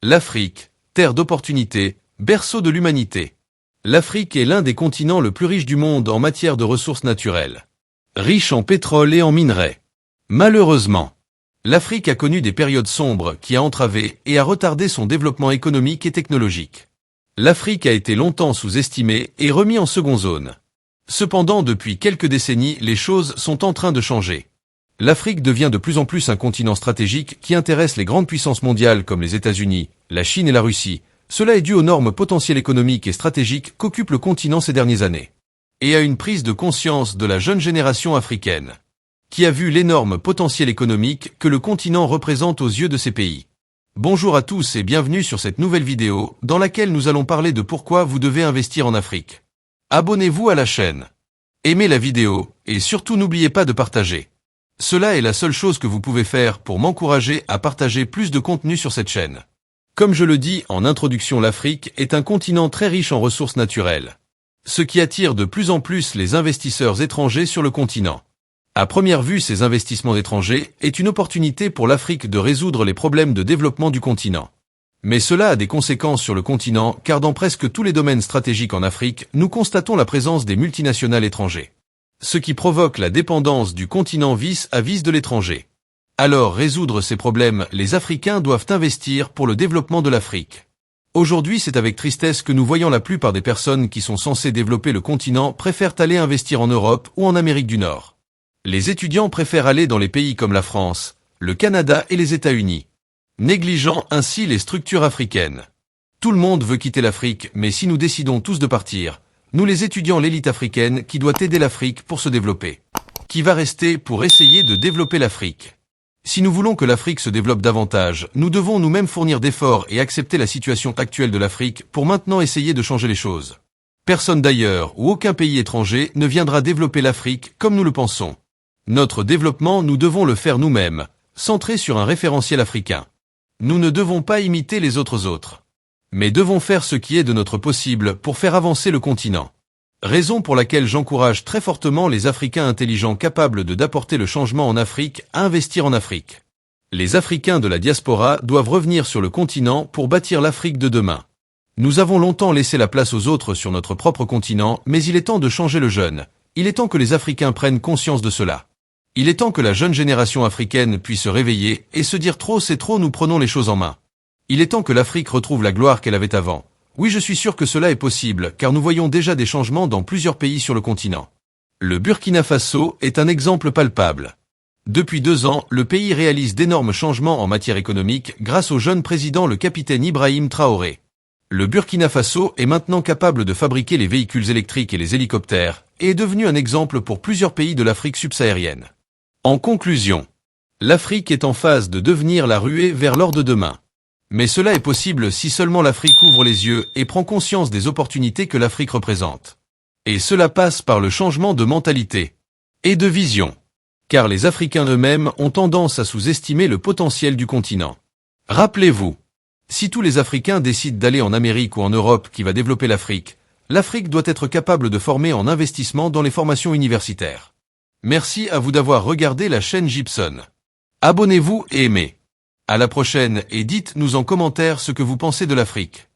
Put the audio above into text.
L'Afrique, terre d'opportunités, berceau de l'humanité. L'Afrique est l'un des continents le plus riches du monde en matière de ressources naturelles. Riche en pétrole et en minerais. Malheureusement, l'Afrique a connu des périodes sombres qui a entravé et a retardé son développement économique et technologique. L'Afrique a été longtemps sous-estimée et remis en seconde zone. Cependant, depuis quelques décennies, les choses sont en train de changer. L'Afrique devient de plus en plus un continent stratégique qui intéresse les grandes puissances mondiales comme les États-Unis, la Chine et la Russie. Cela est dû aux normes potentielles économiques et stratégiques qu'occupe le continent ces dernières années. Et à une prise de conscience de la jeune génération africaine, qui a vu l'énorme potentiel économique que le continent représente aux yeux de ces pays. Bonjour à tous et bienvenue sur cette nouvelle vidéo dans laquelle nous allons parler de pourquoi vous devez investir en Afrique. Abonnez-vous à la chaîne, aimez la vidéo et surtout n'oubliez pas de partager. Cela est la seule chose que vous pouvez faire pour m'encourager à partager plus de contenu sur cette chaîne. Comme je le dis en introduction, l'Afrique est un continent très riche en ressources naturelles, ce qui attire de plus en plus les investisseurs étrangers sur le continent. À première vue, ces investissements étrangers est une opportunité pour l'Afrique de résoudre les problèmes de développement du continent. Mais cela a des conséquences sur le continent car dans presque tous les domaines stratégiques en Afrique, nous constatons la présence des multinationales étrangères, ce qui provoque la dépendance du continent vis-à-vis de l'étranger. Alors, résoudre ces problèmes, les Africains doivent investir pour le développement de l'Afrique. Aujourd'hui, c'est avec tristesse que nous voyons la plupart des personnes qui sont censées développer le continent préfèrent aller investir en Europe ou en Amérique du Nord. Les étudiants préfèrent aller dans les pays comme la France, le Canada et les États-Unis, négligeant ainsi les structures africaines. Tout le monde veut quitter l'Afrique, mais si nous décidons tous de partir, nous les étudiants, l'élite africaine qui doit aider l'Afrique pour se développer, qui va rester pour essayer de développer l'Afrique. Si nous voulons que l'Afrique se développe davantage, nous devons nous-mêmes fournir d'efforts et accepter la situation actuelle de l'Afrique pour maintenant essayer de changer les choses. Personne d'ailleurs ou aucun pays étranger ne viendra développer l'Afrique comme nous le pensons. Notre développement, nous devons le faire nous-mêmes, centré sur un référentiel africain. Nous ne devons pas imiter les autres, mais devons faire ce qui est de notre possible pour faire avancer le continent. Raison pour laquelle j'encourage très fortement les Africains intelligents capables d'apporter le changement en Afrique à investir en Afrique. Les Africains de la diaspora doivent revenir sur le continent pour bâtir l'Afrique de demain. Nous avons longtemps laissé la place aux autres sur notre propre continent, mais il est temps de changer le jeune. Il est temps que les Africains prennent conscience de cela. Il est temps que la jeune génération africaine puisse se réveiller et se dire trop c'est trop, nous prenons les choses en main. Il est temps que l'Afrique retrouve la gloire qu'elle avait avant. Oui, je suis sûr que cela est possible, car nous voyons déjà des changements dans plusieurs pays sur le continent. Le Burkina Faso est un exemple palpable. Depuis 2 ans, le pays réalise d'énormes changements en matière économique grâce au jeune président le capitaine Ibrahim Traoré. Le Burkina Faso est maintenant capable de fabriquer les véhicules électriques et les hélicoptères, et est devenu un exemple pour plusieurs pays de l'Afrique subsaharienne. En conclusion, l'Afrique est en phase de devenir la ruée vers l'or de demain. Mais cela est possible si seulement l'Afrique ouvre les yeux et prend conscience des opportunités que l'Afrique représente. Et cela passe par le changement de mentalité et de vision. Car les Africains eux-mêmes ont tendance à sous-estimer le potentiel du continent. Rappelez-vous, si tous les Africains décident d'aller en Amérique ou en Europe qui va développer l'Afrique, l'Afrique doit être capable de former en investissement dans les formations universitaires. Merci à vous d'avoir regardé la chaîne Gibson. Abonnez-vous et aimez. À la prochaine et dites-nous en commentaire ce que vous pensez de l'Afrique.